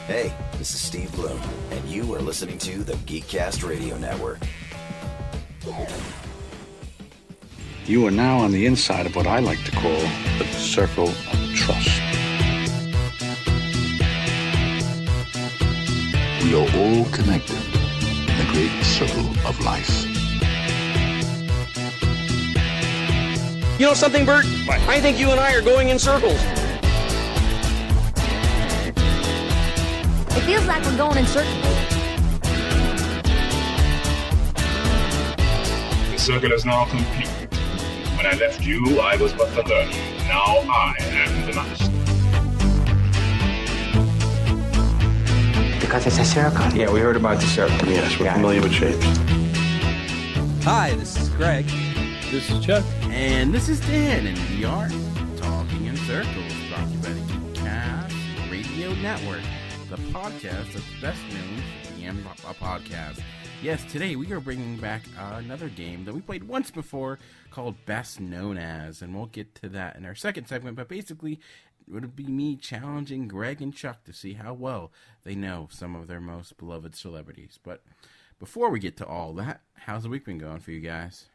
Hey, this is Steve Bloom, and you are listening to the Geekcast Radio Network. You are now on the inside of what I like to call the circle of trust. We are all connected in the great circle of life. You know something, Bert? What? I think you and I are going in circles. It feels like we're going in circles. The circle is now complete. When I left you, I was but the learner. Now I am the master. Because it's a circle. Yeah, we heard about the circle. Yes, we're familiar with shapes. Hi, this is Greg. This is Chuck. And this is Dan, and we are Talking in Circles, brought to you by the Geekcast Radio Network, the podcast that's best known for being a podcast. Yes, today we are bringing back another game that we played once before called Best Known As, and we'll get to that in our second segment, but basically it would be me challenging Greg and Chuck to see how well they know some of their most beloved celebrities. But before we get to all that, how's the week been going for you guys?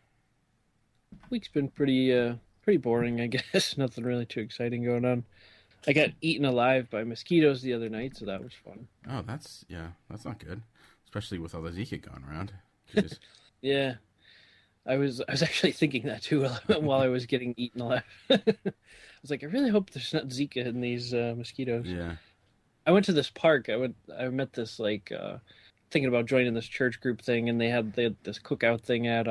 Week's been pretty boring, I guess. Nothing really too exciting going on. I got eaten alive by mosquitoes the other night, so that was fun. Oh, that's not good, especially with all the Zika going around. Just... Yeah, I was actually thinking that too while I was getting eaten alive. I was like, I really hope there's not Zika in these mosquitoes. Yeah. I went to this park. I met this thinking about joining this church group thing, and they had this cookout thing at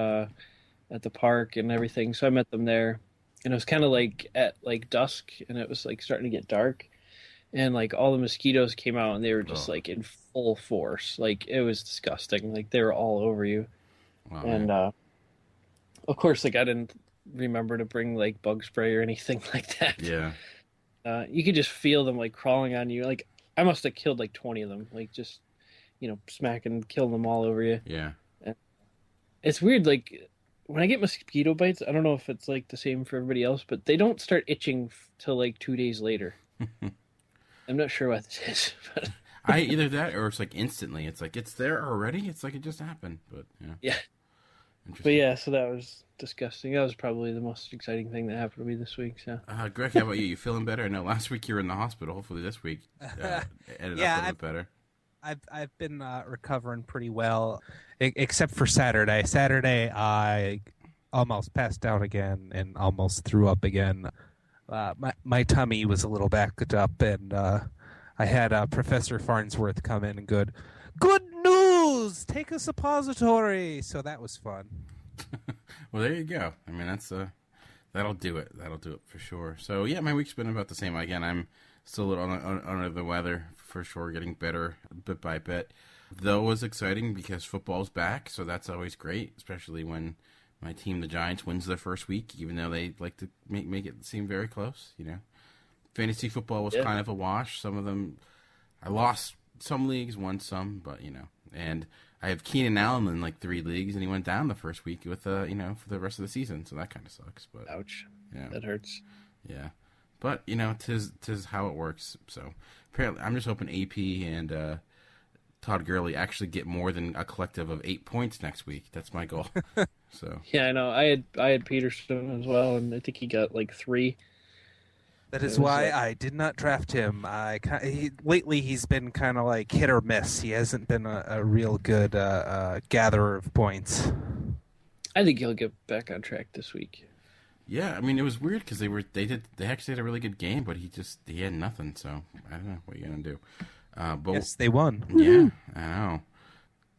the park and everything. So I met them there, and it was kind of like at dusk, and it was like starting to get dark, and like all the mosquitoes came out, and they were just like in full force. Like it was disgusting. Like they were all over you. Wow, and of course, like I didn't remember to bring like bug spray or anything like that. Yeah. You could just feel them like crawling on you. Like I must have killed like 20 of them. Like just smack and kill them all over you. Yeah. And it's weird. Like when I get mosquito bites, I don't know if it's like the same for everybody else, but they don't start itching till like 2 days later. I'm not sure what this is. But either that or it's like instantly. It's like it's there already. It's like it just happened. But yeah. But yeah, so that was disgusting. That was probably the most exciting thing that happened to me this week. So, Greg, how about you? You feeling better? I know last week you were in the hospital. Hopefully this week ended up a little bit better. I've been recovering pretty well, except for Saturday. Saturday, I almost passed out again and almost threw up again. My tummy was a little backed up, and I had Professor Farnsworth come in and good news! Take a suppository! So that was fun. Well, there you go. I mean, that'll do it. That'll do it for sure. So, yeah, my week's been about the same. Again, I'm still a little under the weather, for sure, getting better bit by bit. Though it was exciting because football's back, so that's always great, especially when my team, the Giants, wins their first week, even though they like to make it seem very close, Fantasy football was kind of a wash. Some of them, I lost some leagues, won some, but, and I have Keenan Allen in like 3 leagues, and he went down the first week with, for the rest of the season, so that kind of sucks. But ouch. Yeah. That hurts. Yeah. But, tis how it works. So, apparently, I'm just hoping AP and Todd Gurley actually get more than a collective of 8 points next week. That's my goal. So yeah, I know. I had Peterson as well, and I think he got like 3. That is why I did not draft him. Lately, he's been kind of like hit or miss. He hasn't been a real good gatherer of points. I think he'll get back on track this week. Yeah, I mean, it was weird because they actually had a really good game, but he had nothing. So I don't know what you're gonna do. But yes, they won. Yeah, I know.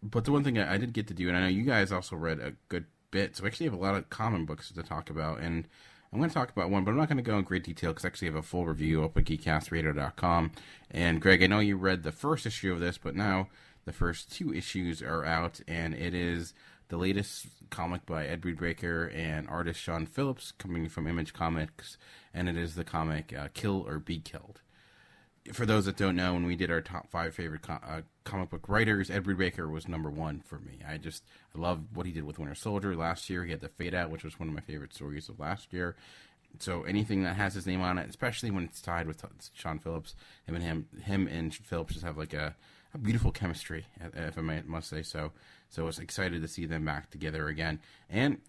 But the one thing I did get to do, and I know you guys also read a good bit, so we actually have a lot of common books to talk about, and I'm going to talk about one, but I'm not going to go in great detail because I actually have a full review up at geekcastradio.com. And Greg, I know you read the first issue of this, but now the first 2 issues are out, and it is the latest comic by Ed Brubaker and artist Sean Phillips, coming from Image Comics, and it is the comic Kill or Be Killed. For those that don't know, when we did our top 5 favorite comic book writers, Ed Brubaker was number 1 for me. I love what he did with Winter Soldier last year. He had the Fade Out, which was one of my favorite stories of last year. So anything that has his name on it, especially when it's tied with Sean Phillips, him and Phillips just have like a beautiful chemistry, if I must say so. So I was excited to see them back together again. And,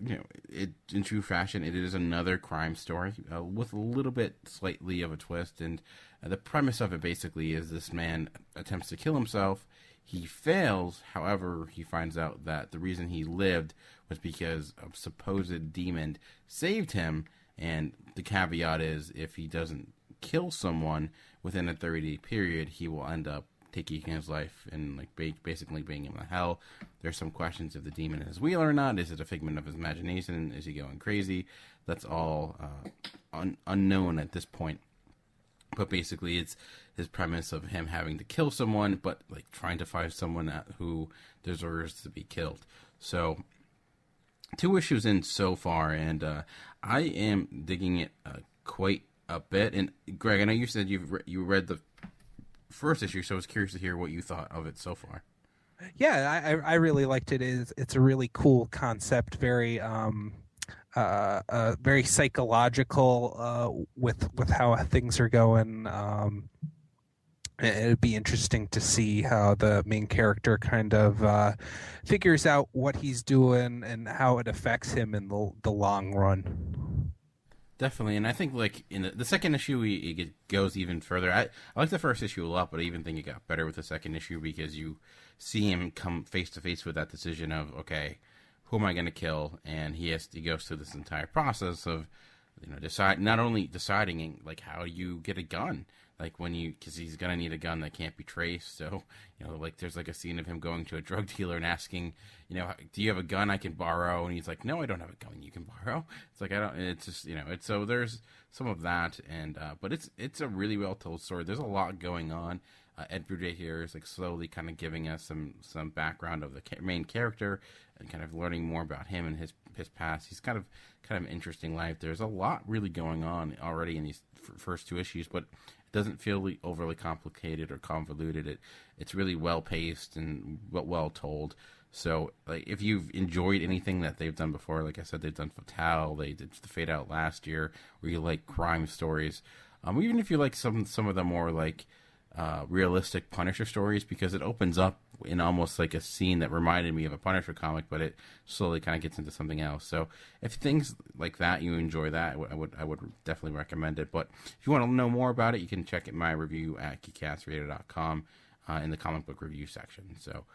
in true fashion, it is another crime story with a little bit slightly of a twist. And the premise of it basically is this man attempts to kill himself. He fails. However, he finds out that the reason he lived was because a supposed demon saved him. And the caveat is if he doesn't kill someone within a 30-day period, he will end up taking his life and basically bringing him to hell. There's some questions if the demon is real or not. Is it a figment of his imagination? Is he going crazy? That's all unknown at this point. But basically, it's his premise of him having to kill someone, but trying to find someone who deserves to be killed. So 2 issues in so far, and I am digging it quite a bit. And Greg, I know you said you read the first issue, so I was curious to hear what you thought of it so far. Yeah, I really liked it. It's a really cool concept, very very psychological with how things are going. It'd be interesting to see how the main character kind of figures out what he's doing and how it affects him in the long run. Definitely, and I think in the second issue, it goes even further. I like the first issue a lot, but I even think it got better with the second issue because you see him come face to face with that decision of, okay, who am I going to kill? And he goes through this entire process of, not only deciding how you get a gun, because he's going to need a gun that can't be traced. So, there's a scene of him going to a drug dealer and asking, do you have a gun I can borrow? And he's like, no, I don't have a gun you can borrow. It's I don't, and it's just, so there's some of that. And, but it's a really well told story. There's a lot going on. Ed Brubaker is slowly kind of giving us some background of the main character and kind of learning more about him and his past. He's kind of an interesting life. There's a lot really going on already in these first 2 issues, but it doesn't feel overly complicated or convoluted. It's really well paced and well told. So if you've enjoyed anything that they've done before, like I said, they've done Fatale, they did The Fade Out last year, where you like crime stories, even if you like some of the more realistic Punisher stories, because it opens up in almost a scene that reminded me of a Punisher comic, but it slowly kind of gets into something else. So if things like that, you enjoy that, I would definitely recommend it. But if you want to know more about it, you can check my review at geekcastradio.com in the comic book review section. So,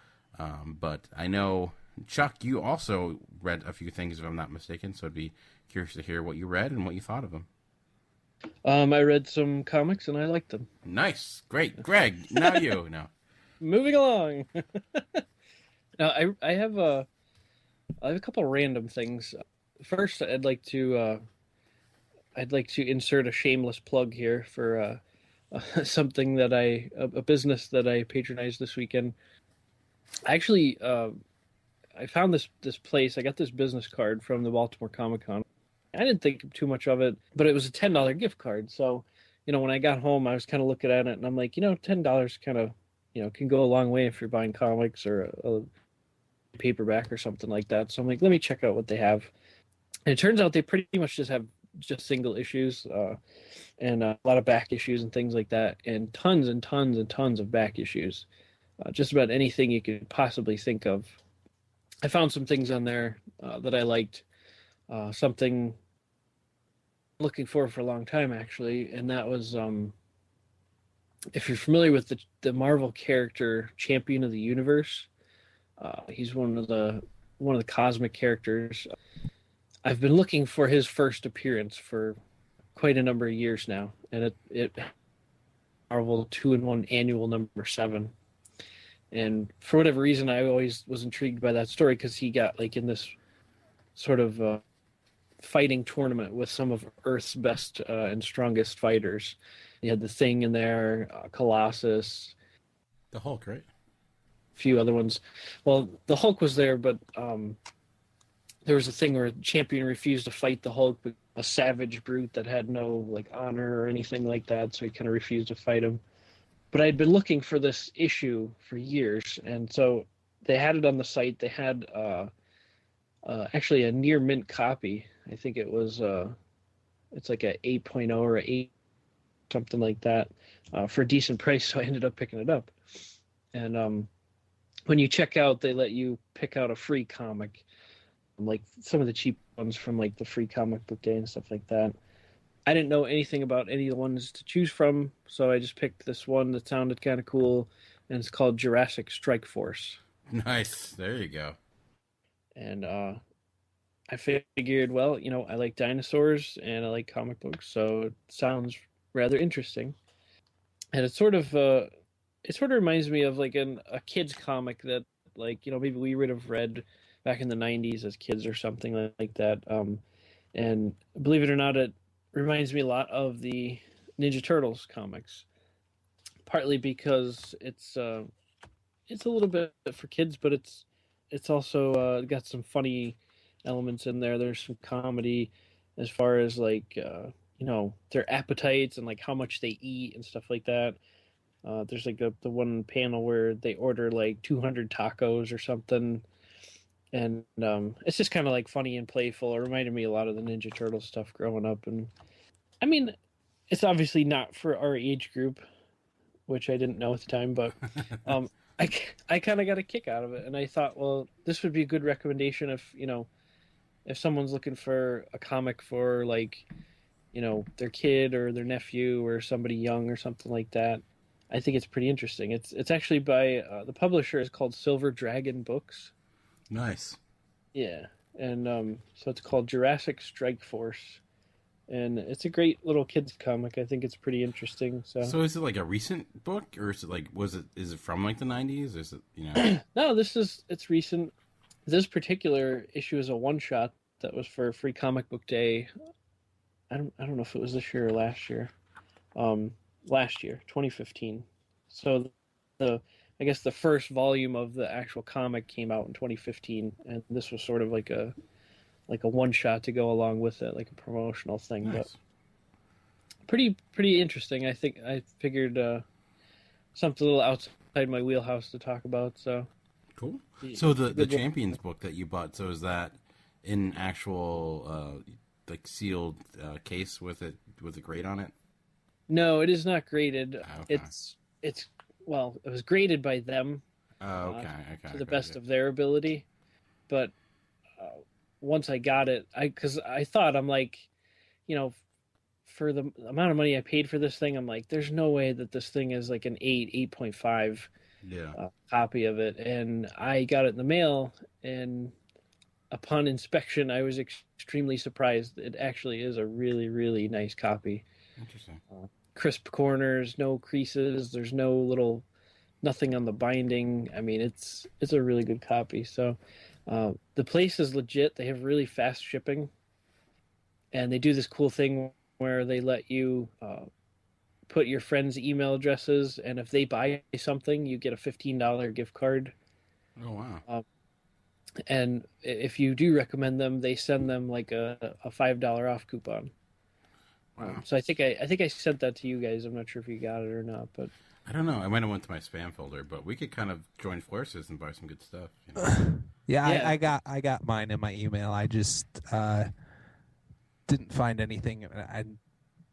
but I know, Chuck, you also read a few things, if I'm not mistaken, so I'd be curious to hear what you read and what you thought of them. I read some comics and I liked them. Nice. Great. Greg, now you. No. Moving along. Now, I have a couple random things. First, I'd like to insert a shameless plug here for something that a business that I patronized this weekend. Actually, I found this place. I got this business card from the Baltimore Comic-Con. I didn't think too much of it, but it was a $10 gift card. So, when I got home, I was kind of looking at it and I'm like, $10 kind of, can go a long way if you're buying comics or a paperback or something like that. So I'm like, let me check out what they have. And it turns out they pretty much just have single issues and a lot of back issues and things like that, and tons and tons and tons of back issues. Just about anything you could possibly think of. I found some things on there that I liked. Something I'm looking for a long time, actually, and that was if you're familiar with the Marvel character Champion of the Universe. He's one of the cosmic characters. I've been looking for his first appearance for quite a number of years now, and it Marvel 2-in-1 Annual number 7. And for whatever reason, I always was intrigued by that story because he got in this sort of fighting tournament with some of Earth's best and strongest fighters. You had the Thing in there, Colossus, the Hulk, right? A few other ones. Well, the Hulk was there, but there was a thing where Champion refused to fight the Hulk, but a savage brute that had no honor or anything like that, so he kind of refused to fight him. But I'd been looking for this issue for years, and so they had it on the site. They had actually a near mint copy. I think it was it's like a 8.0 or a 8, something like that, for a decent price. So I ended up picking it up. And when you check out, they let you pick out a free comic, like some of the cheap ones from like the free comic book day and stuff like that. I didn't know anything about any of the ones to choose from, so I just picked this one that sounded kind of cool, and it's called Jurassic Strike Force. Nice. There you go. And I figured, well, you know, I like dinosaurs and I like comic books, so it sounds rather interesting. And it sort of reminds me of like a kid's comic that, like, you know, maybe we would have read back in the 90s as kids or something like that. And believe it or not, it reminds me a lot of the Ninja Turtles comics, partly because it's a little bit for kids, but it's also got some funny elements in there. There's some comedy as far as like you know, their appetites and like how much they eat and stuff like that. There's like the one panel where they order like 200 tacos or something, and it's just kind of like funny and playful. It reminded me a lot of the Ninja Turtle stuff growing up. And I mean, it's obviously not for our age group, which I didn't know at the time, but I kind of got a kick out of it, and I thought, well, this would be a good recommendation if, you know, if someone's looking for a comic for, like, you know, their kid or their nephew or somebody young or something like that. I think it's pretty interesting. It's actually by the publisher is called Silver Dragon Books. Nice. Yeah, and so it's called Jurassic Strike Force, and it's a great little kids comic. I think it's pretty interesting. So is it like a recent book, or is it like is it from like the 90s? Or is it, you know? No, it's recent. This particular issue is a one shot that was for Free Comic Book Day. I don't know if it was this year or last year. Last year, 2015. So I guess the first volume of the actual comic came out in 2015, and this was sort of like a one shot to go along with it, like a promotional thing. Nice. But pretty interesting. I think I figured something a little outside my wheelhouse to talk about. So cool. So the Champions book that you bought, so is that in actual like sealed case with a grade on it? No, it is not graded. Okay. It was graded by them. Okay. To the best of their ability, but once I got it, because I thought, I'm like, you know, for the amount of money I paid for this thing, I'm like, there's no way that this thing is like an 8.5 copy of it, and I got it in the mail, and upon inspection, I was extremely surprised. It actually is a really, really nice copy. Interesting. Crisp corners, no creases. There's nothing on the binding. I mean, it's a really good copy. So the place is legit. They have really fast shipping, and they do this cool thing where they let you put your friends' email addresses, and if they buy something, you get a $15 gift card. Oh wow! And if you do recommend them, they send them like a $5 off coupon. Wow. So I think I sent that to you guys. I'm not sure if you got it or not, but I don't know. I might have went to my spam folder, but we could kind of join forces and buy some good stuff. You know? Yeah. I got mine in my email. I just didn't find anything.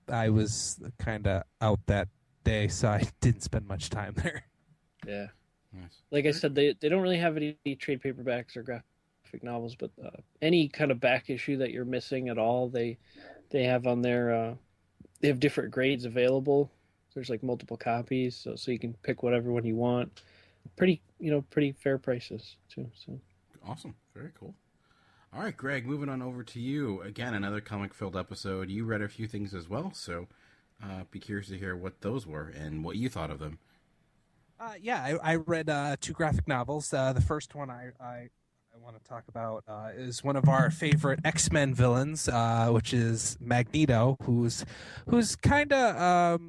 I was kind of out that day, so I didn't spend much time there. Yeah. Nice. Like I said, they don't really have any trade paperbacks or graphic novels, but any kind of back issue that you're missing at all, they have on there. They have different grades available. There's like multiple copies, so you can pick whatever one you want. Pretty fair prices too. So awesome, very cool. All right, Greg, moving on over to you again. Another comic-filled episode. You read a few things as well, so be curious to hear what those were and what you thought of them. I read 2 graphic novels. The first one I want to talk about is one of our favorite X-Men villains, which is Magneto, who's kind of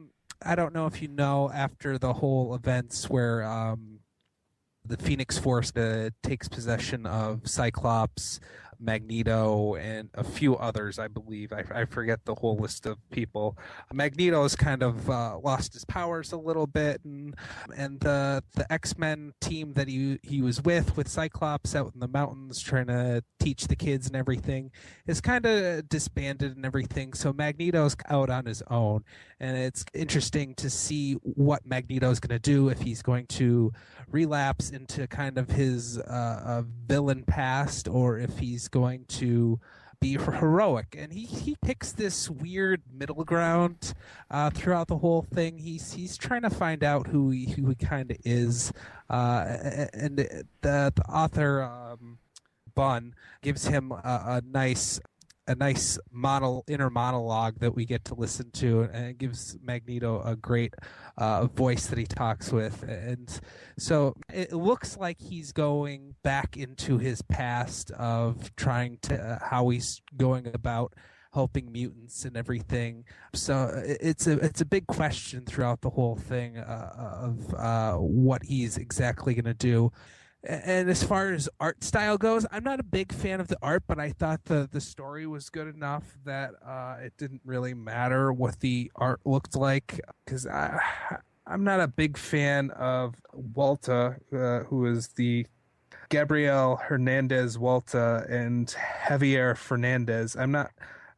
I don't know if you know, after the whole events where the Phoenix Force takes possession of Cyclops, Magneto, and a few others, I believe. I forget the whole list of people. Magneto's kind of lost his powers a little bit, and the X-Men team that he was with Cyclops out in the mountains trying to teach the kids and everything is kind of disbanded and everything. So Magneto's out on his own, and it's interesting to see what Magneto's going to do, if he's going to relapse into kind of his villain past, or if he's going to be heroic. And he picks this weird middle ground throughout the whole thing. He's trying to find out who he kind of is, and the author Bunn gives him a nice inner monologue that we get to listen to, and it gives Magneto a great voice that he talks with. And so it looks like he's going back into his past of trying to how he's going about helping mutants and everything. So it's a big question throughout the whole thing of what he's exactly going to do. And as far as art style goes, I'm not a big fan of the art, but I thought the story was good enough that it didn't really matter what the art looked like, because I'm not a big fan of Walta, who is the Gabriel Hernandez Walta and Javier Fernandez. I'm not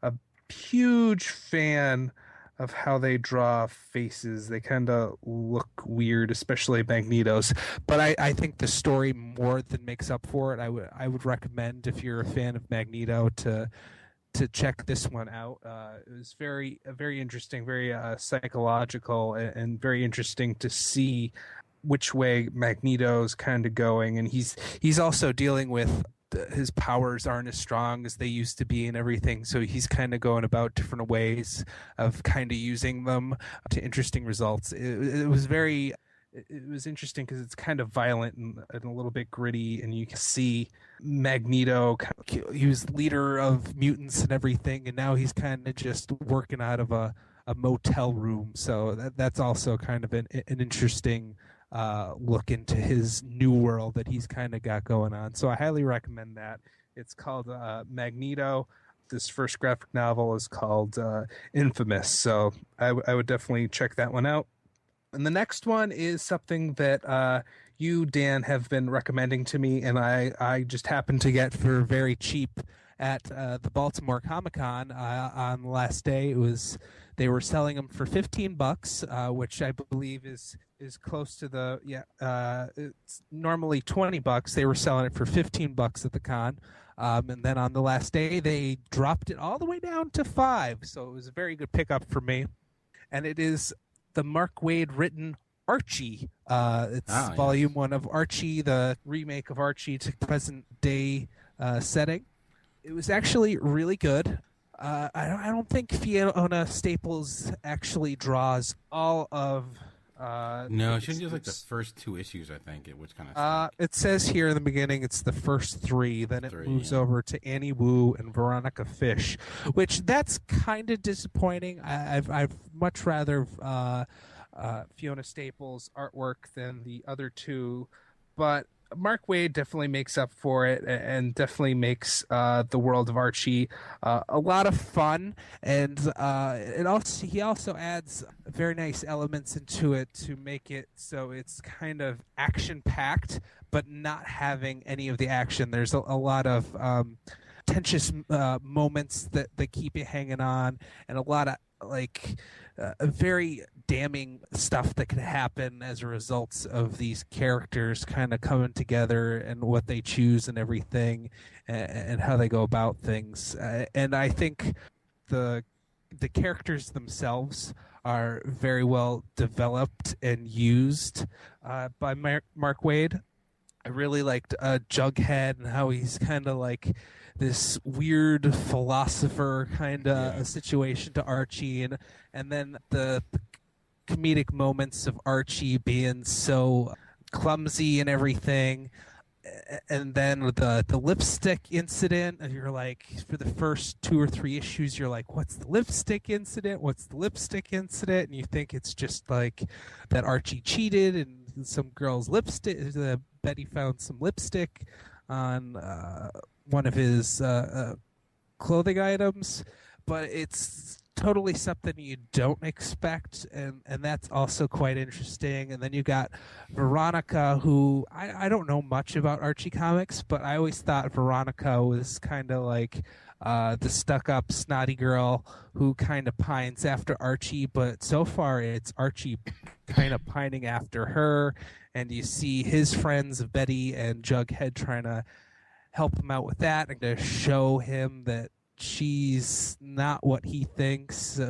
a huge fan of how they draw faces. They kind of look weird, especially Magneto's. But I think the story more than makes up for it. I would recommend, if you're a fan of Magneto, to check this one out. It was very interesting, very psychological, and very interesting to see which way Magneto's kind of going. And he's also dealing with his powers aren't as strong as they used to be and everything, so he's kind of going about different ways of kind of using them to interesting results. It was interesting because it's kind of violent and a little bit gritty, and you can see Magneto, he was leader of mutants and everything, and now he's kind of just working out of a motel room. So that's also kind of an interesting look into his new world that he's kind of got going on. So I highly recommend that. It's called Magneto. This first graphic novel is called Infamous. So I would definitely check that one out. And the next one is something that you, Dan, have been recommending to me, and I just happened to get for very cheap at the Baltimore Comic-Con on the last day. They were selling them for $15, which I believe is close to it's normally $20. They were selling it for $15 at the con, and then on the last day they dropped it all the way down to $5. So it was a very good pickup for me, and it is the Mark Waid written Archie. It's volume 1 of Archie, the remake of Archie to present day setting. It was actually really good. I don't think Fiona Staples actually draws all of. No, she does like the first 2 issues, I think. Which kind of. It says here in the beginning it's the first 3. Then it moves over to Annie Wu and Veronica Fish, which that's kind of disappointing. I've much rather Fiona Staples' artwork than the other 2, but Mark Waid definitely makes up for it, and definitely makes the world of Archie a lot of fun. And he also adds very nice elements into it to make it so it's kind of action packed, but not having any of the action. There's a lot of tense moments that keep you hanging on, and a lot of very damning stuff that can happen as a result of these characters kind of coming together and what they choose and everything, and how they go about things. And I think the characters themselves are very well developed and used by Mark Waid. I really liked Jughead and how he's kind of like this weird philosopher kind of situation to Archie, and then the comedic moments of Archie being so clumsy and everything. And then the lipstick incident, and you're like, for the first 2 or 3 issues, you're like, what's the lipstick incident? What's the lipstick incident? And you think it's just like that Archie cheated and some girl's lipstick, Betty found some lipstick on one of his clothing items, but it's totally something you don't expect, and that's also quite interesting. And then you got Veronica, who I don't know much about Archie comics, but I always thought Veronica was kind of like the stuck-up snotty girl who kind of pines after Archie, but so far it's Archie kind of pining after her, and you see his friends Betty and Jughead trying to help him out with that and to show him that she's not what he thinks.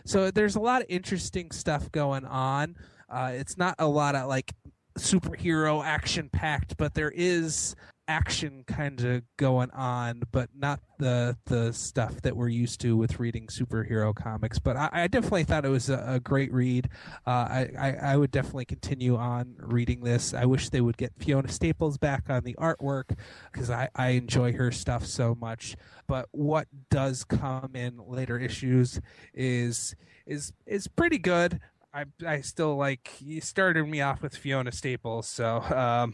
So there's a lot of interesting stuff going on. It's not a lot of like superhero action packed, but there is action kind of going on, but not the stuff that we're used to with reading superhero comics. But I definitely thought it was a great read. I would definitely continue on reading this. I wish they would get Fiona Staples back on the artwork, because I enjoy her stuff so much. But what does come in later issues is pretty good. I still like, you started me off with Fiona Staples, so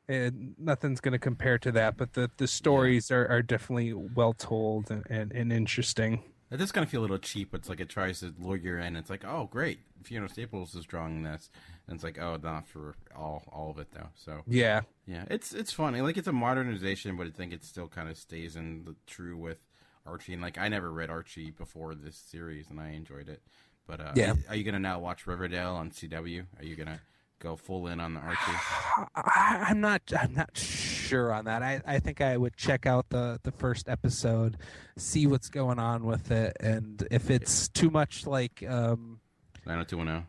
and nothing's going to compare to that, but the stories are definitely well told and interesting. It does kind of feel a little cheap. It's like it tries to lure you in. It's like, oh, great, Fiona Staples is drawing this, and it's like, oh, not for all of it though. So yeah, it's funny. Like, it's a modernization, but I think it still kind of stays true with Archie. And like, I never read Archie before this series, and I enjoyed it. But are you gonna now watch Riverdale on CW? Are you gonna go full in on the Archie? I'm not sure on that. I think I would check out the first episode, see what's going on with it, and if it's too much like 90210.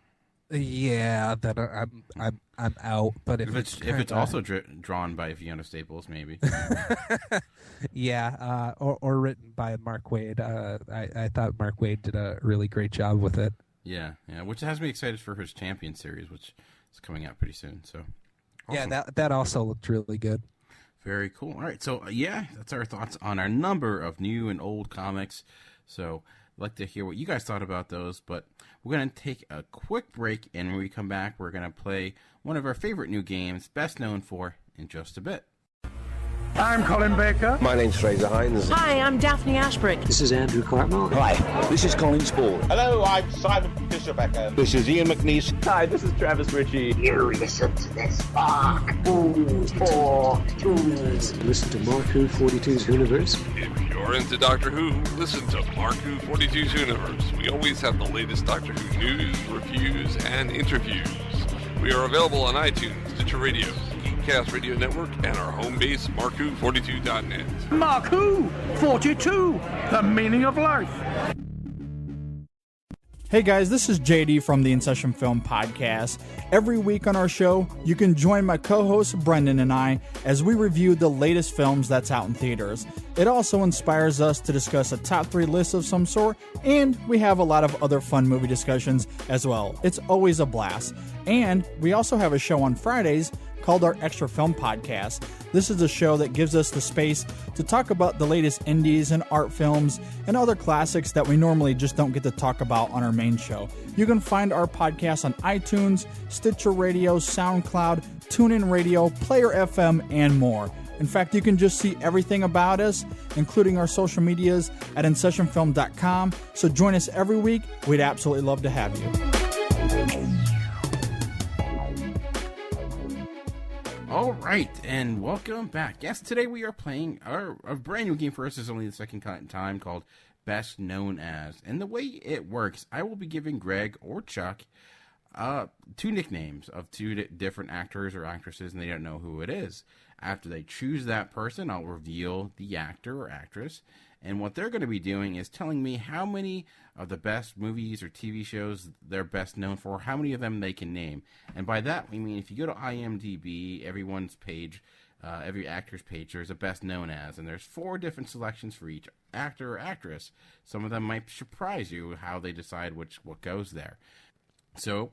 Yeah, then I'm out. But if it's also drawn by Fiona Staples, maybe. Yeah, or written by Mark Waid. I thought Mark Waid did a really great job with it. Yeah, which has me excited for his Champion series, which is coming out pretty soon. So awesome. Yeah, that also looked really good. Very cool. All right, so that's our thoughts on our number of new and old comics. So I'd like to hear what you guys thought about those, but we're going to take a quick break, and when we come back, we're going to play one of our favorite new games, best known for, in just a bit. I'm Colin Baker. My name's Fraser Hines. Hi, I'm Daphne Ashbrook. This is Andrew Cartmel. Hi, this is Colin Spall. Hello, I'm Simon Fisher-Becker. This is Ian McNeice. Hi, this is Travis Ritchie. You listen to this Mark 42. Listen to Mark Who 42's Universe. If you're into Doctor Who, listen to Mark Who 42's Universe. We always have the latest Doctor Who news, reviews, and interviews. We are available on iTunes, Stitcher Radio, Geekcast Radio Network, and our home base, MarkWho42.net. Mark Who 42, the meaning of life. Hey guys, this is JD from the In Session Film Podcast. Every week on our show, you can join my co-host Brendan and I as we review the latest films that's out in theaters. It also inspires us to discuss a top 3 list of some sort, and we have a lot of other fun movie discussions as well. It's always a blast. And we also have a show on Fridays called our Extra Film Podcast. This is a show that gives us the space to talk about the latest indies and art films and other classics that we normally just don't get to talk about on our main show. You can find our podcast on iTunes, Stitcher Radio, SoundCloud, TuneIn Radio, Player FM, and more. In fact, you can just see everything about us, including our social medias, at InSessionFilm.com. So join us every week. We'd absolutely love to have you. All right, and welcome back. Yes, today we are playing a brand new game for us. Is only the second time, called Best Known As. And the way it works, I will be giving Greg or Chuck 2 nicknames of 2 different actors or actresses, and they don't know who it is. After they choose that person, I'll reveal the actor or actress. And what they're going to be doing is telling me how many of the best movies or TV shows they're best known for, how many of them they can name. And by that, we mean if you go to IMDb, everyone's page, every actor's page, there's a best known as. And there's 4 different selections for each actor or actress. Some of them might surprise you how they decide what goes there. So,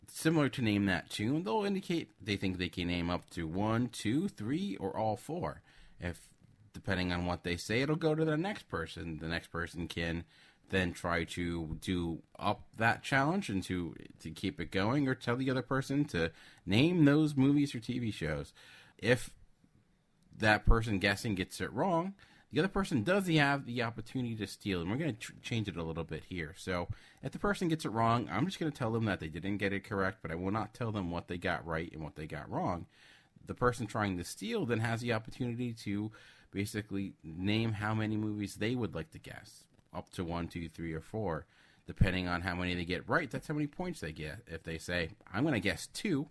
similar to Name That Tune, they'll indicate they think they can name up to 1, 2, 3, or all 4. Depending on what they say, it'll go to the next person. The next person can then try to do up that challenge and to keep it going, or tell the other person to name those movies or TV shows. If that person guessing gets it wrong, the other person does have the opportunity to steal. And we're going to change it a little bit here. So if the person gets it wrong, I'm just going to tell them that they didn't get it correct, but I will not tell them what they got right and what they got wrong. The person trying to steal then has the opportunity to basically name how many movies they would like to guess, up to 1, 2, 3, or 4. Depending on how many they get right, that's how many points they get. If they say, I'm going to guess 2,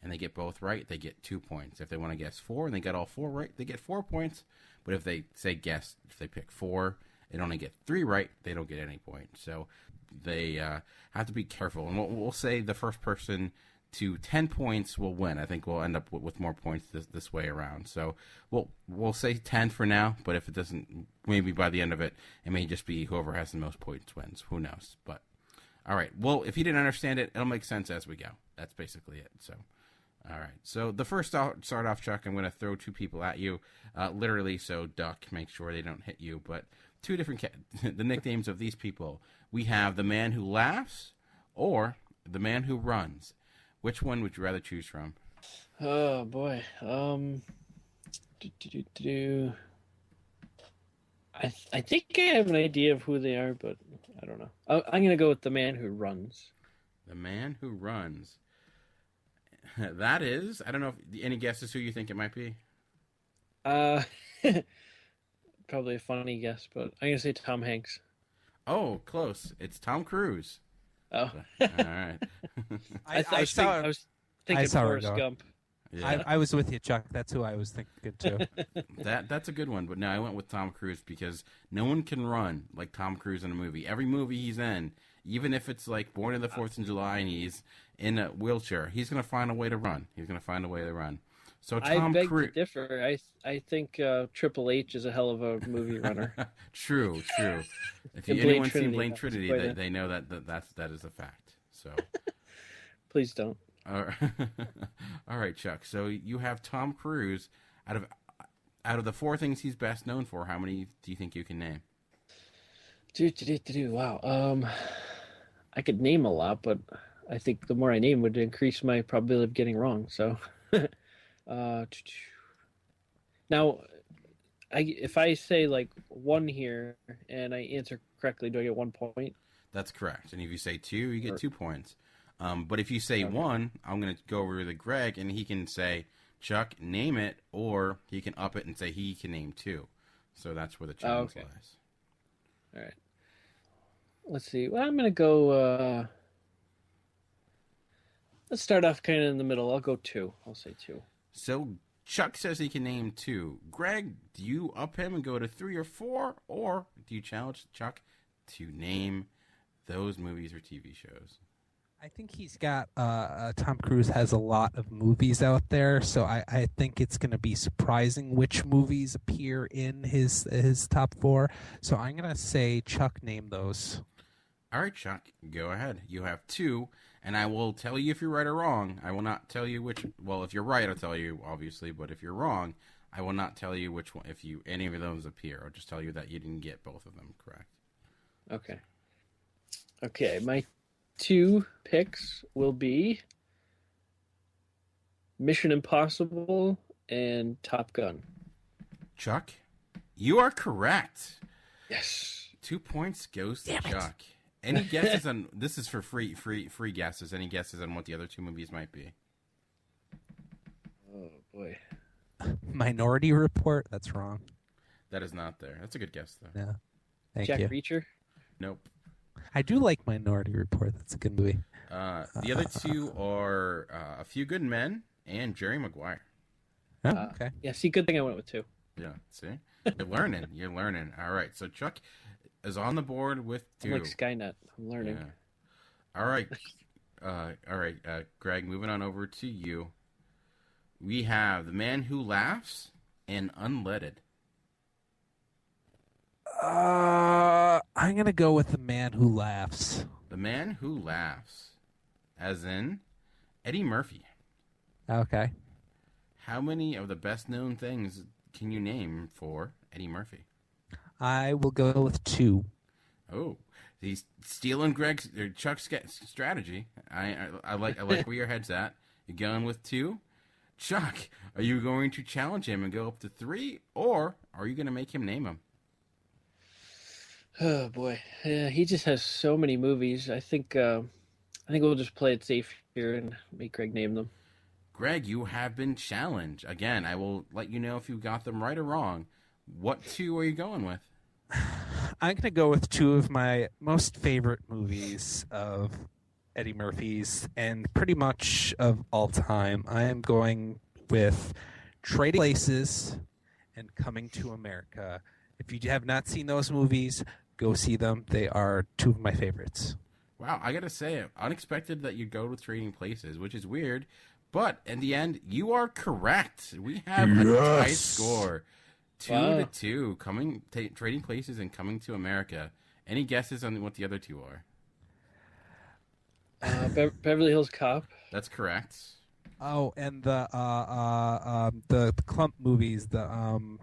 and they get both right, they get 2 points. If they want to guess 4 and they get all 4 right, they get 4 points. But if they say guess, if they pick 4 and only get 3 right, they don't get any points. So they have to be careful. And we'll say the first person to 10 points will win. I think we'll end up with more points this way around. So we'll say 10 for now, but if it doesn't, maybe by the end of it, it may just be whoever has the most points wins. Who knows? But all right. Well, if you didn't understand it, it'll make sense as we go. That's basically it. So, all right. So the first start off, Chuck, I'm going to throw 2 people at you, literally. So duck, make sure they don't hit you. But 2 different the nicknames of these people. We have the man who laughs or the man who runs. Which one would you rather choose from? Oh boy. I think I have an idea of who they are, but I don't know. I'm gonna go with the man who runs. The man who runs. That is. I don't know. Any guesses who you think it might be? Probably a funny guess, but I'm gonna say Tom Hanks. Oh, close. It's Tom Cruise. Oh, all right. I was thinking Forrest Gump. Yeah. I was with you, Chuck. That's who I was thinking too. That's a good one, but no, I went with Tom Cruise because no one can run like Tom Cruise in a movie. Every movie he's in, even if it's like Born on the 4th of July and he's in a wheelchair, he's going to find a way to run. So Tom I beg Cruise. to differ. I think Triple H is a hell of a movie runner. True. If anyone's seen Blade Trinity, they know that is a fact. So please don't. All right, Chuck. So you have Tom Cruise. Out of the 4 things he's best known for, how many do you think you can name? Wow. I could name a lot, but I think the more I name would increase my probability of getting wrong. So. Now, if I say like 1 here and I answer correctly, do I get 1 point? That's correct. And if you say 2, you get 2 points. But if you say 1, I'm going to go over to Greg and he can say, Chuck, name it, or he can up it and say he can name 2. So that's where the challenge lies. All right. Let's see. Well, I'm going to go. Let's start off kind of in the middle. I'll go 2. I'll say 2. So Chuck says he can name 2. Greg, do you up him and go to 3 or 4? Or do you challenge Chuck to name those movies or TV shows? I think he's got, Tom Cruise has a lot of movies out there, so I think it's going to be surprising which movies appear in his top 4. So I'm going to say, Chuck, name those. All right, Chuck, go ahead. You have 2, and I will tell you if you're right or wrong. I will not tell you which. Well, if you're right, I'll tell you, obviously. But if you're wrong, I will not tell you which one. If any of those appear, I'll just tell you that you didn't get both of them correct. Okay. My 2 picks will be Mission Impossible and Top Gun. Chuck, you are correct. Yes. 2 points goes to Chuck. Any guesses on this is for free guesses. Any guesses on what the other 2 movies might be? Oh boy. Minority Report? That's wrong. That is not there. That's a good guess though. Yeah. Thank Jack you. Reacher? Nope. I do like Minority Report. That's a good movie. The other 2 are A Few Good Men and Jerry Maguire. Oh, okay. Yeah, see, good thing I went with 2. Yeah, see? You're learning. All right, so Chuck is on the board with 2. I'm like Skynet. I'm learning. Yeah. All right, Greg, moving on over to you. We have The Man Who Laughs and Unleaded. I'm going to go with The Man Who Laughs. The Man Who Laughs, as in Eddie Murphy. Okay. How many of the best-known things can you name for Eddie Murphy? I will go with 2. Oh, he's stealing Chuck's strategy. I like where your head's at. You're going with 2. Chuck, are you going to challenge him and go up to 3, or are you going to make him name them? Oh boy, he just has so many movies. I think we'll just play it safe here and make Greg name them. Greg, you have been challenged. Again, I will let you know if you got them right or wrong. What 2 are you going with? I'm going to go with 2 of my most favorite movies of Eddie Murphy's and pretty much of all time. I am going with Trading Places and Coming to America. If you have not seen those movies, go see them. They are 2 of my favorites. Wow, I got to say, unexpected that you'd go with Trading Places, which is weird. But in the end, you are correct. We have a tie score. 2-2, Trading Places and Coming to America. Any guesses on what the other 2 are? Beverly Hills Cop. That's correct. Oh, and the Clump movies, Nutty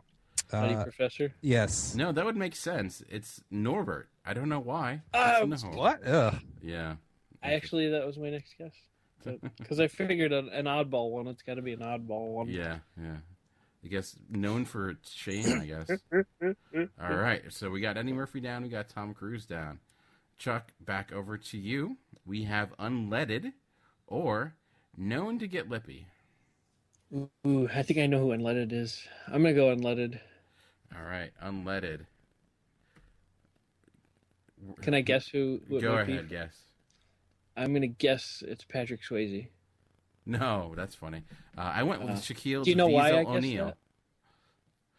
Professor? Yes. No, that would make sense. It's Norbert. I don't know why. No. What? Ugh. Yeah. That was my next guess. Because I figured an oddball one. It's got to be an oddball one. Yeah. I guess known for its shame, I guess. All right, so we got Eddie Murphy down. We got Tom Cruise down. Chuck, back over to you. We have Unleaded or Known to Get Lippy. Ooh, I think I know who Unleaded is. I'm going to go Unleaded. All right, Unleaded. Can I guess who it Go might ahead, be? guess. I'm going to guess it's Patrick Swayze. No, that's funny. I went with Shaquille Do you know why I guessed O'Neal. that?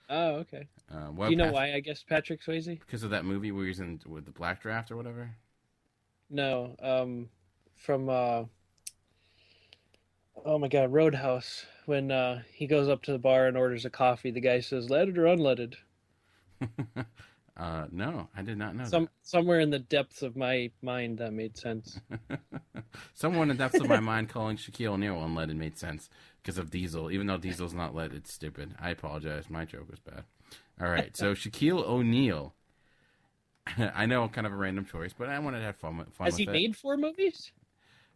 Oh, okay. Do you know why I guessed Patrick Swayze? Because of that movie where he's in with the Black Draft or whatever? No, from oh my God, Roadhouse. When he goes up to the bar and orders a coffee, the guy says, "Leaded or unleaded?" No, I did not know that. Somewhere in the depths of my mind, that made sense. Somewhere in the depths of my mind, calling Shaquille O'Neal unleaded made sense because of Diesel. Even though Diesel's not lead, it's stupid. I apologize. My joke was bad. All right, so Shaquille O'Neal. I know, kind of a random choice, but I wanted to have fun with it. Has he made 4 movies?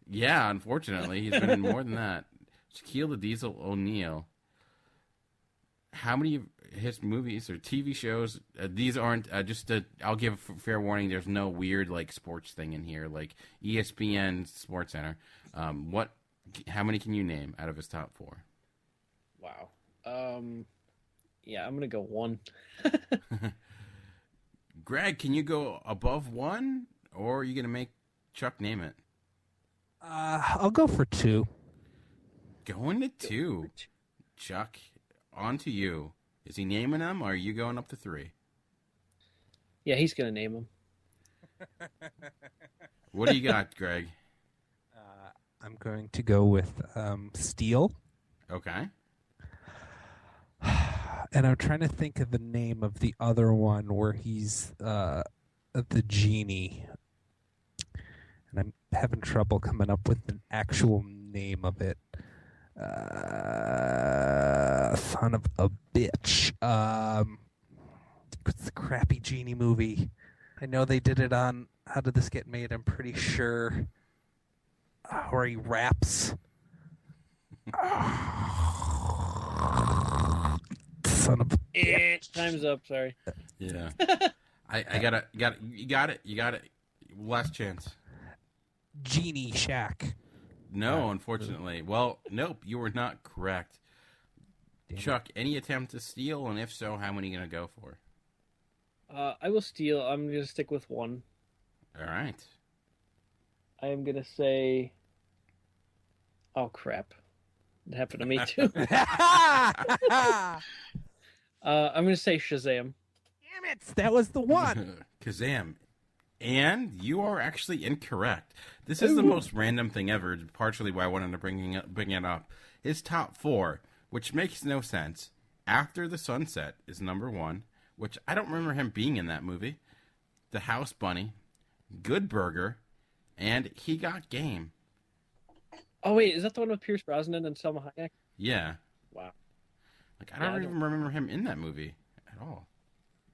Yeah, unfortunately. He's been in more than that. Shaquille the Diesel O'Neal. How many of his movies or TV shows, these aren't, I'll give a fair warning, there's no weird, sports thing in here, like ESPN Sports Center. How many can you name out of his top 4? Wow. Yeah, I'm going to go 1. Greg, can you go above 1, or are you going to make Chuck name it? I'll go for 2. Going to 2. Chuck, on to you. Is he naming them, or are you going up to 3? Yeah, he's going to name them. What do you got, Greg? I'm going to go with Steel. Okay. And I'm trying to think of the name of the other one where he's the genie. And I'm having trouble coming up with an actual name of it. Son of a bitch. What's the crappy genie movie? I know they did it on How Did This Get Made? I'm pretty sure. Where he raps. Son of a Time's up, sorry. Yeah. You got it. Last chance. Genie Shack. No, unfortunately. Well, nope, you were not correct. Chuck, any attempt to steal, and if so, how many are you going to go for? I will steal. I'm going to stick with 1. All right. I am going to say... Oh, crap. It happened to me, too. I'm going to say Shazam. Damn it! That was the one! Kazam. And you are actually incorrect. This is the most random thing ever, partially why I wanted to bring it up. His top 4, which makes no sense. After the Sunset is number 1, which I don't remember him being in that movie. The House Bunny, Good Burger, and He Got Game. Oh, wait, is that the one with Pierce Brosnan and Selma Hayek? Yeah. Wow. I don't even remember him in that movie at all.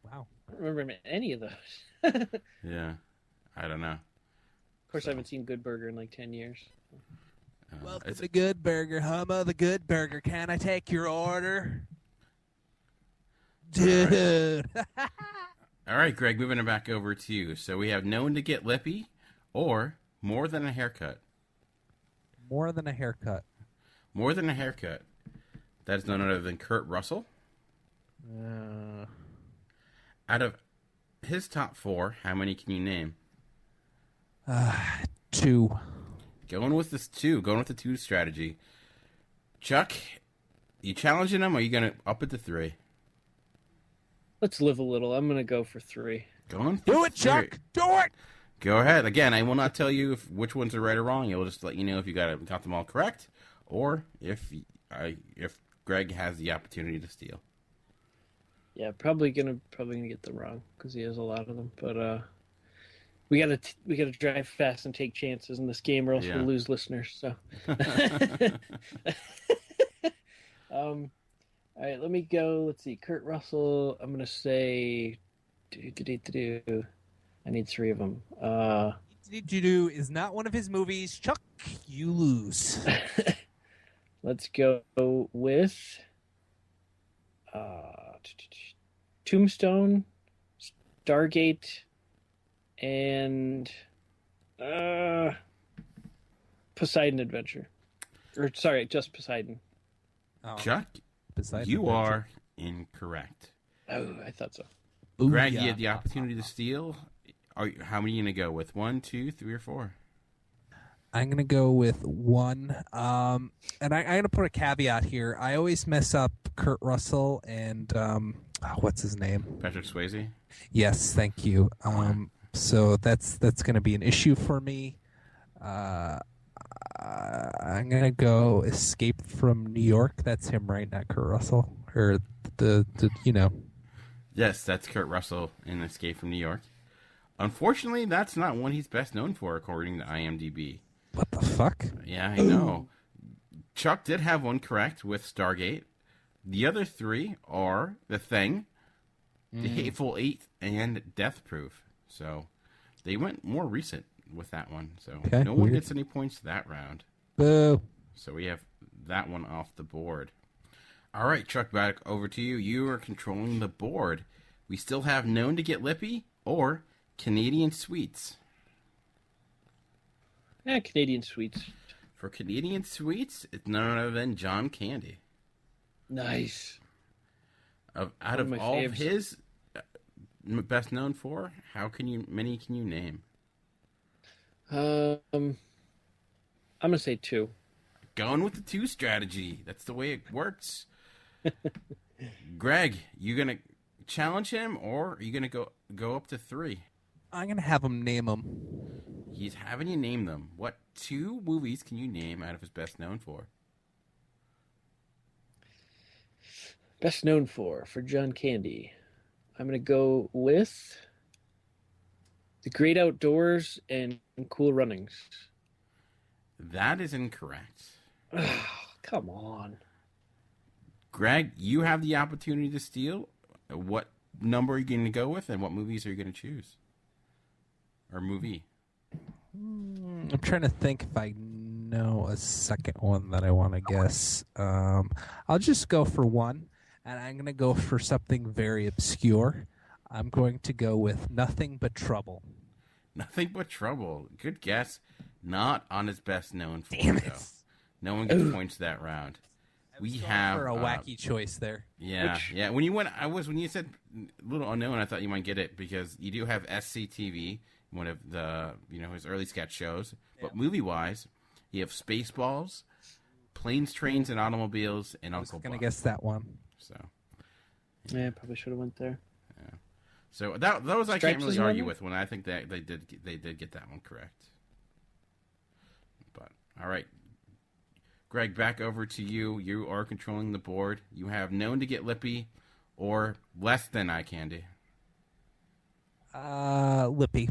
Wow. I don't remember him in any of those. Yeah. I don't know. Of course, I haven't seen Good Burger in 10 years. Welcome to Good Burger, Humma the Good Burger. Can I take your order? Dude. All right, Greg, moving it back over to you. So we have known to get lippy or more than a haircut. More than a haircut. More than a haircut. That is none other than Kurt Russell. Out of his top 4, how many can you name? 2. Going with this 2. Going with the 2 strategy. Chuck, you challenging him or are you going to up it to 3? Let's live a little. I'm going to go for 3. Going for Do it, 3. Chuck! Do it! Go ahead. Again, I will not tell you which ones are right or wrong. It'll just let you know if you got them all correct or if Greg has the opportunity to steal. Yeah, probably gonna get them wrong because he has a lot of them. But we gotta drive fast and take chances in this game, or else we'll lose listeners. So, all right, let me go. Let's see, Kurt Russell. I'm gonna say, I need 3 of them. Do is not one of his movies. Chuck, you lose. Let's go with Tombstone, Stargate, and Poseidon Adventure. Or sorry, just Poseidon. Chuck, Poseidon you Adventure. are incorrect. Oh, I thought so. Greg, you had the opportunity to steal. How many are you going to go with? 1, 2, 3, or 4? I'm going to go with 1. And I'm going to put a caveat here. I always mess up Kurt Russell and what's his name? Patrick Swayze? Yes, thank you. So that's going to be an issue for me. I'm going to go Escape from New York. That's him, right? Not Kurt Russell. Or the Yes, that's Kurt Russell in Escape from New York. Unfortunately, that's not one he's best known for, according to IMDb. What the fuck? Yeah, I know. Chuck did have one correct with Stargate. The other 3 are The Thing, The Hateful Eight, and Death Proof. So they went more recent with that one. So no one gets any points that round. Boo. So we have that one off the board. All right, Chuck, back over to you. You are controlling the board. We still have Known to Get Lippy or Canadian Sweets. Yeah, Canadian Sweets. For Canadian Sweets, it's none other than John Candy. Nice. Out of all of his best known for, many can you name? I'm gonna say 2. Going with the 2 strategy. That's the way it works. Greg, you gonna challenge him, or are you gonna go up to 3? I'm going to have him name them. He's having you name them. What 2 movies can you name out of his best known for? Best known for John Candy. I'm going to go with The Great Outdoors and Cool Runnings. That is incorrect. Come on. Greg, you have the opportunity to steal. What number are you going to go with, and what movies are you going to choose? Or movie? I'm trying to think if I know a second one that I want to guess. I'll just go for 1, and I'm going to go for something very obscure. I'm going to go with Nothing But Trouble. Nothing But Trouble. Good guess. Not on his best known for. Damn it. Though. No one gets points that round. We have for a wacky choice there. Yeah, yeah. When you said Little Unknown, I thought you might get it because you do have SCTV, one of the his early sketch shows. But movie wise, you have Spaceballs, Planes, Trains, and Automobiles, and Uncle Buck. I was gonna guess that one. So yeah, probably should have went there. Yeah. So those I can't really argue with. When I think that they did get that one correct. But all right. Greg, back over to you. You are controlling the board. You have Known to Get Lippy or Less Than Eye Candy. Lippy.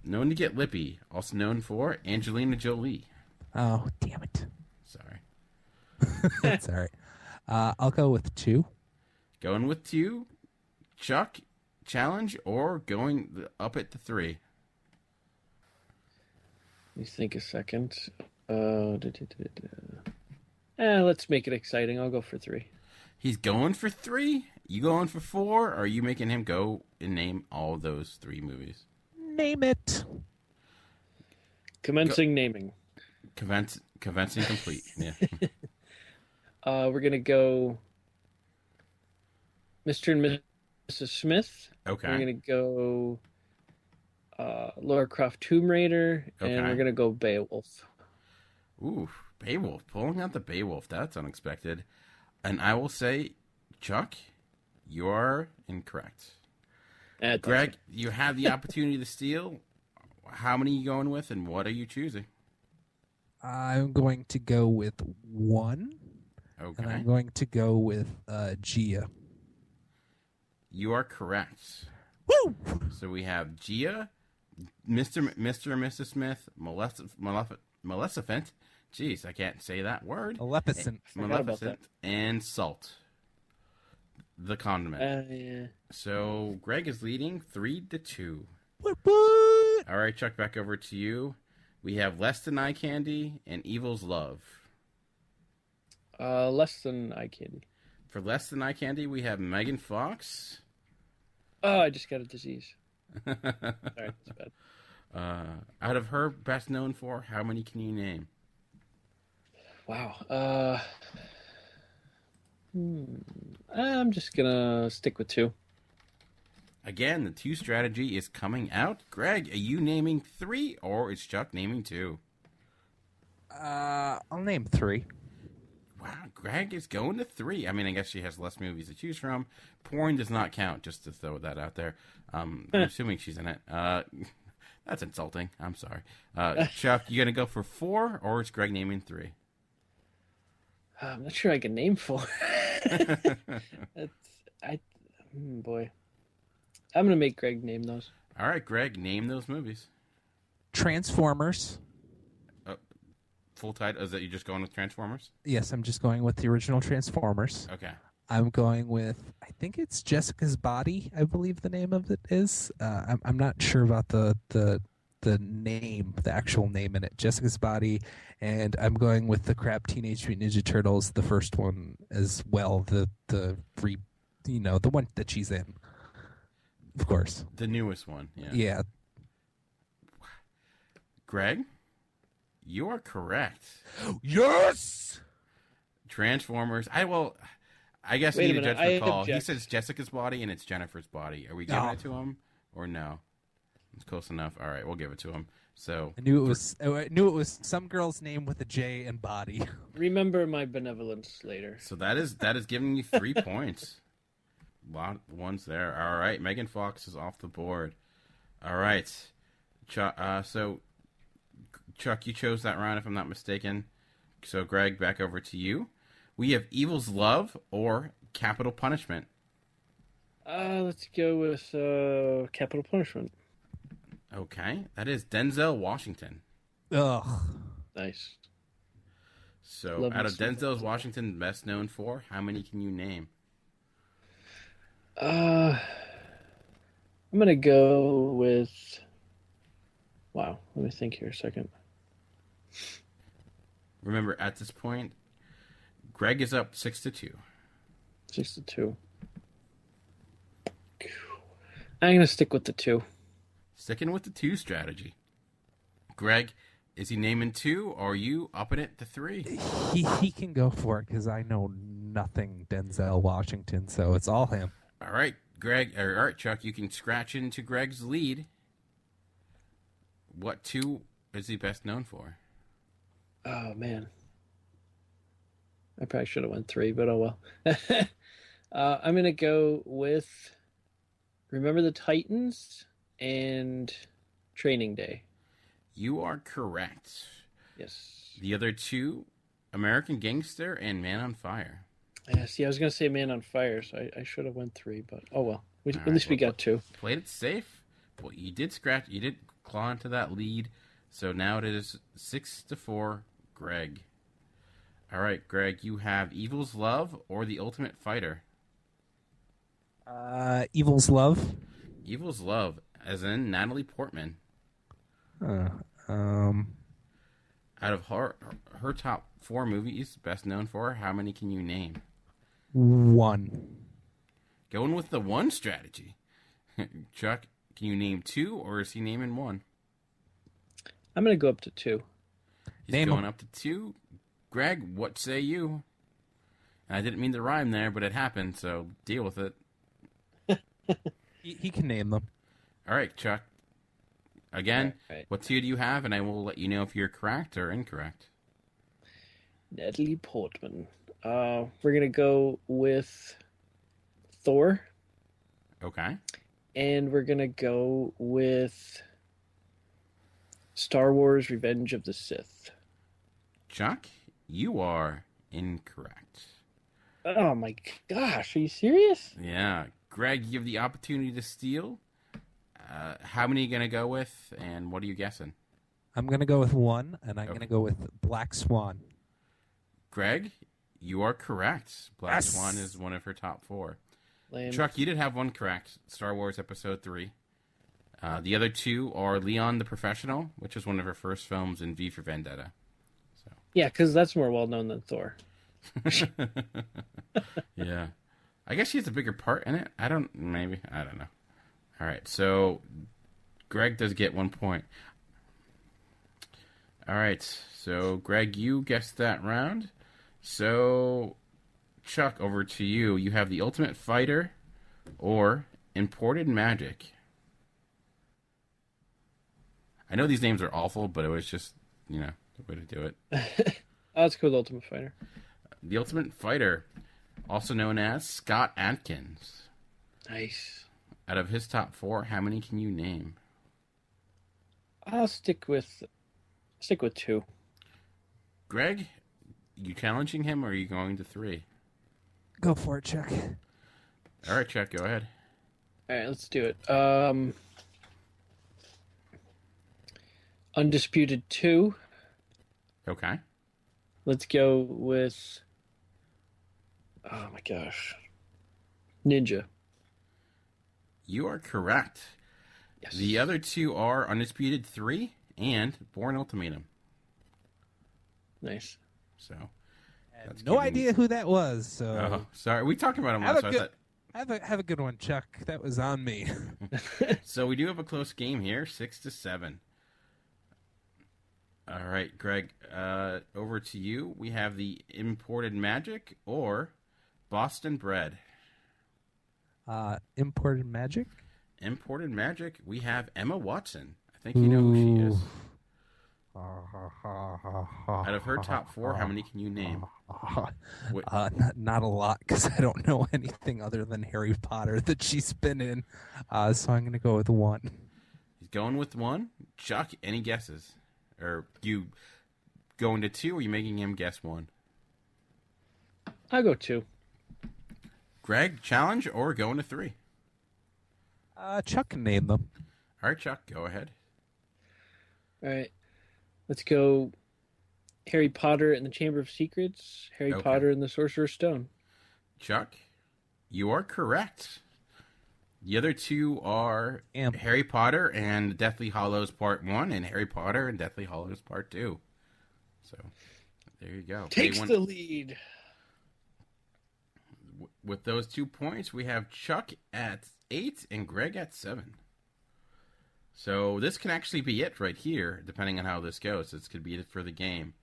Known to Get Lippy, also known for Angelina Jolie. Oh, damn it. Sorry. That's all right. I'll go with 2. Going with 2. Chuck, challenge or going up at the 3? Let me think a second. Let's make it exciting. I'll go for 3. He's going for 3? You going for 4? Or are you making him go and name all those 3 movies? Name it. Commencing naming. Convincing complete. Yeah. We're going to go Mr. and Mrs. Smith. Okay. We're going to go Lara Croft Tomb Raider. Okay. And we're going to go Beowulf. Ooh, Beowulf. Pulling out the Beowulf. That's unexpected. And I will say, Chuck, you're incorrect. Greg, you have the opportunity to steal. How many are you going with, and what are you choosing? I'm going to go with 1. Okay. And I'm going to go with Gia. You are correct. Woo! So we have Gia, Mr. and Mrs. Smith, Maleficent. Jeez, I can't say that word. Maleficent. And Salt. The condiment. Yeah. So Greg is leading 3-2. What? All right, Chuck, back over to you. We have Less Than Eye Candy and Evil's Love. Less Than Eye Candy. For Less Than Eye Candy, we have Megan Fox. Oh, I just got a disease. Sorry, that's bad. Out of her best known for, how many can you name? Wow. I'm just gonna stick with 2. Again, the 2 strategy is coming out. Greg, are you naming 3 or is Chuck naming 2? I'll name 3. Wow, Greg is going to 3. I mean, I guess she has less movies to choose from. Porn does not count, just to throw that out there. I'm assuming she's in it. That's insulting. I'm sorry. Chuck, you going to go for 4 or is Greg naming 3? I'm not sure I can name 4. Boy. I'm going to make Greg name those. All right, Greg, name those movies. Transformers. Full title? Is that you just going with Transformers? Yes, I'm just going with the original Transformers. Okay. I'm going with, I think it's Jessica's Body, I believe the name of it is. I'm not sure about the name, the actual name in it. Jessica's Body, and I'm going with the crap Teenage Mutant Ninja Turtles, the first one as well, the one that she's in. Of course. The newest one, yeah. Yeah. Greg, you are correct. Yes! Transformers. I guess Wait you a need a minute, judgment I call. object. He says Jessica's Body and it's Jennifer's Body. Are we giving it to him or no? It's close enough. All right, we'll give it to him. So I knew it was some girl's name with a J and body. Remember my benevolence later. So that is giving you 3 points. A lot of ones there. All right, Megan Fox is off the board. All right, so Chuck, you chose that round if I'm not mistaken. So Greg, back over to you. We have Evil's Love or Capital Punishment. Let's go with Capital Punishment. Okay, that is Denzel Washington. Ugh. Nice. So Love out of myself. Denzel's Washington best known for, how many can you name? I'm gonna go with. Wow, let me think here a second. Remember, at this point, Greg is up 6-2. 6-2. I'm gonna stick with the 2. Sticking with the 2 strategy. Greg, is he naming 2 or are you upping it to 3? He can go for it because I know nothing Denzel Washington, so it's all him. All right, Greg. All right, Chuck, you can scratch into Greg's lead. What 2 is he best known for? Oh man, I probably should have went 3, but oh well. I'm gonna go with Remember the Titans and Training Day. You are correct. Yes. The other 2, American Gangster and Man on Fire. Yeah, see, I was gonna say Man on Fire, so I should have went 3, but oh well. At All least right, we got 2. Played it safe. Well, you did claw into that lead. So now it is 6-4, Greg. All right, Greg, you have Evil's Love or The Ultimate Fighter? Evil's Love. Evil's Love, as in Natalie Portman. Out Out of her top 4 movies, best known for, how many can you name? 1. Going with the 1 strategy. Chuck, can you name 2, or is he naming 1? I'm going to go up to 2. He's going up to 2. Greg, what say you? I didn't mean to rhyme there, but it happened, so deal with it. He can name them. All right, Chuck. Again, right. What 2 do you have? And I will let you know if you're correct or incorrect. Natalie Portman. We're going to go with Thor. Okay. And we're going to go with Star Wars Revenge of the Sith. Chuck, you are incorrect. Oh my gosh, are you serious? Yeah. Greg, you have the opportunity to steal. How many are you going to go with, and what are you guessing? I'm going to go with 1, and I'm going to go with Black Swan. Greg, you are correct. Black Swan is one of her top 4. Lame. Chuck, you did have 1 correct. Star Wars Episode 3. The other 2 are Leon the Professional, which is one of her first films, and V for Vendetta. So. Yeah, because that's more well-known than Thor. Yeah. I guess she has a bigger part in it. I don't know. All right, so Greg does get 1 point. All right, so Greg, you guessed that round. So, Chuck, over to you. You have The Ultimate Fighter or Imported Magic. I know these names are awful, but it was just, the way to do it. Let's go with Ultimate Fighter. The Ultimate Fighter, also known as Scott Adkins. Nice. Out of his top 4, how many can you name? I'll stick with 2. Greg, you challenging him, or are you going to 3? Go for it, Chuck. All right, Chuck, go ahead. All right, let's do it. Undisputed 2. Okay. Let's go with... Oh, my gosh. Ninja. You are correct. Yes. The other 2 are Undisputed 3 and Bourne Ultimatum. Nice. So, that's no idea who that was. So, sorry, we talked about him last. Have a good one, Chuck. That was on me. So we do have a close game here, 6-7. All right, Greg. Over to you. We have the Imported Magic or Boston Bread. Imported Magic? Imported Magic. We have Emma Watson. I think you know who she is. Out of her top 4, how many can you name? Not a lot, because I don't know anything other than Harry Potter that she's been in. So I'm going to go with 1. He's going with 1. Chuck, any guesses? Or you going to 2, or are you making him guess 1? I'll go 2. Greg, challenge or going to 3? Chuck can name them. All right, Chuck, go ahead. All right. Let's go Harry Potter and the Chamber of Secrets, Harry Potter and the Sorcerer's Stone. Chuck, you are correct. The other 2 are Harry Potter and Deathly Hallows Part 1 and Harry Potter and Deathly Hallows Part 2. So, there you go. Takes the lead. With those 2 points, we have Chuck at 8 and Greg at 7. So this can actually be it right here, depending on how this goes. This could be it for the game.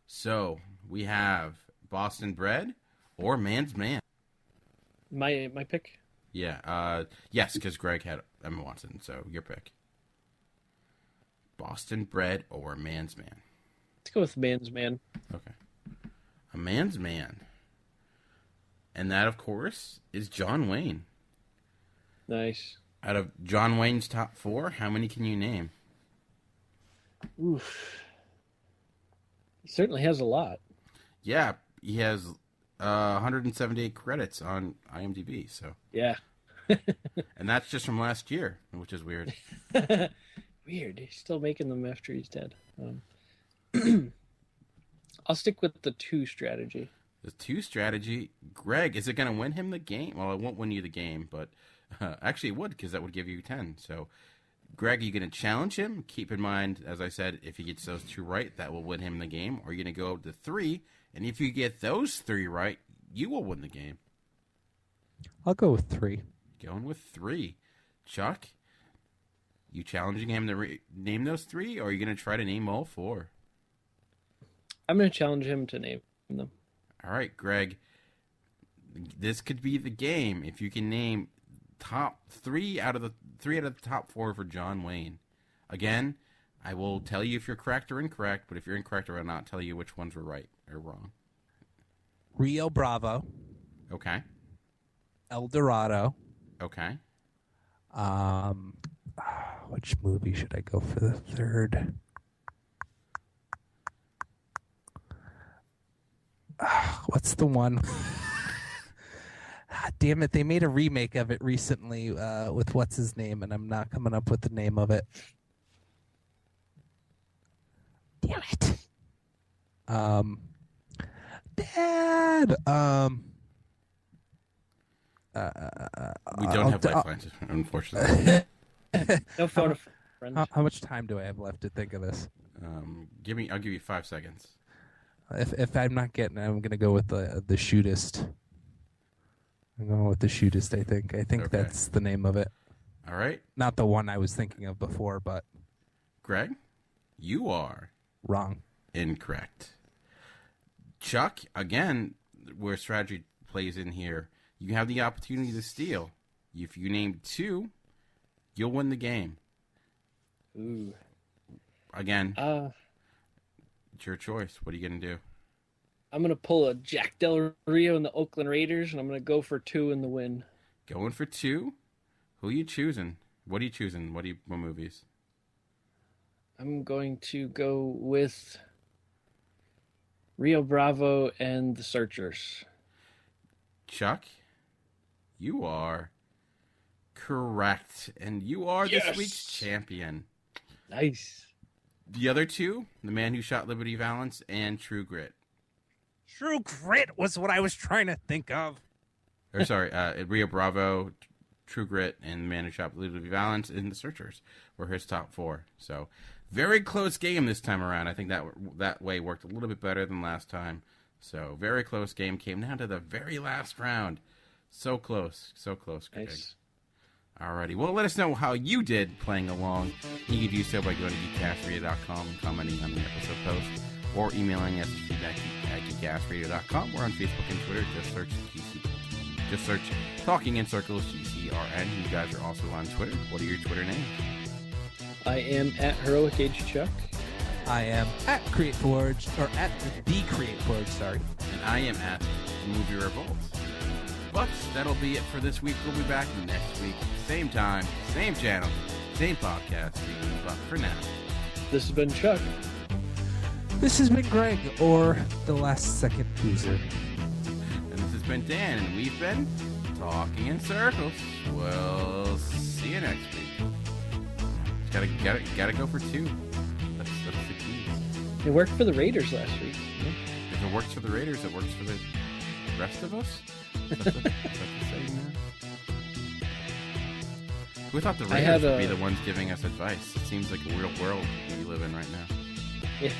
So we have Boston Bread or Man's Man. My pick? Yeah. Yes, because Greg had Emma Watson, so your pick. Boston Bread or Man's Man? Let's go with Man's Man. Okay. A Man's Man. And that, of course, is John Wayne. Nice. Out of John Wayne's top 4, how many can you name? Oof. He certainly has a lot. Yeah, he has 178 credits on IMDb. So yeah. And that's just from last year, which is weird. Weird. He's still making them after he's dead. I'll stick with the 2 strategy. The 2 strategy. Greg, is it going to win him the game? Well, it won't win you the game, but actually it would, because that would give you 10. So Greg, are you going to challenge him? Keep in mind, as I said, if he gets those 2 right, that will win him the game. Or are you going to go to 3? And if you get those 3 right, you will win the game. I'll go with 3. Going with 3. Chuck, you challenging him to name those 3, or are you going to try to name all 4? I'm going to challenge him to name them. All right, Greg. This could be the game if you can name top 3 out of the top 4 for John Wayne. Again, I will tell you if you're correct or incorrect, but if you're incorrect, I will not tell you which ones were right or wrong. Rio Bravo. Okay. El Dorado. Okay. Which movie should I go for the 3rd? What's the one? Damn it, they made a remake of it recently with what's his name, and I'm not coming up with the name of it. Damn it. Dad. We don't have lifelines, unfortunately. No phone a friend. How much time do I have left to think of this? I'll give you 5 seconds. If I'm not getting it, I'm going to go with the shootist. I'm going with the shootist, I think. I think that's the name of it. All right. Not the one I was thinking of before, but... Greg, you are... wrong. Incorrect. Chuck, again, where strategy plays in here, you have the opportunity to steal. If you name 2, you'll win the game. Ooh. Again, it's your choice. What are you going to do? I'm going to pull a Jack Del Rio and the Oakland Raiders, and I'm going to go for 2 in the win. Going for 2? Who are you choosing? What are you choosing? What movies? I'm going to go with Rio Bravo and The Searchers. Chuck, you are correct, and you are this week's champion. Nice. The other 2, The Man Who Shot Liberty Valance and True Grit. True Grit was what I was trying to think of. Or sorry, Rio Bravo, True Grit, and The Man Who Shot Liberty Valance and The Searchers were his top 4. So, very close game this time around. I think that way worked a little bit better than last time. So, very close game. Came down to the very last round. So close, Greg. Nice. Alrighty. Well, let us know how you did playing along. You can do so by going to geekcastradio.com and commenting on the episode post, or emailing us at feedback@geekcastradio.com. We're on Facebook and Twitter. Just search Talking in Circles GCRN. You guys are also on Twitter. What are your Twitter names? I am at Heroic Age Chuck. I am at Create Forge, or at the Create Forge, sorry. And I am at Movie Revolt. But that'll be it for this week. We'll be back next week. Same time, same channel, same podcast. But for now, this has been Chuck. This has been Greg, or the Last Second Loser. And this has been Dan, and we've been Talking in Circles. We'll see you next week. Gotta go for 2. That's the key. It worked for the Raiders last week. If it works for the Raiders, it works for the rest of us? Is that the saying there? Who thought the Raiders would be the ones giving us advice? It seems like a real world we live in right now. Yeah.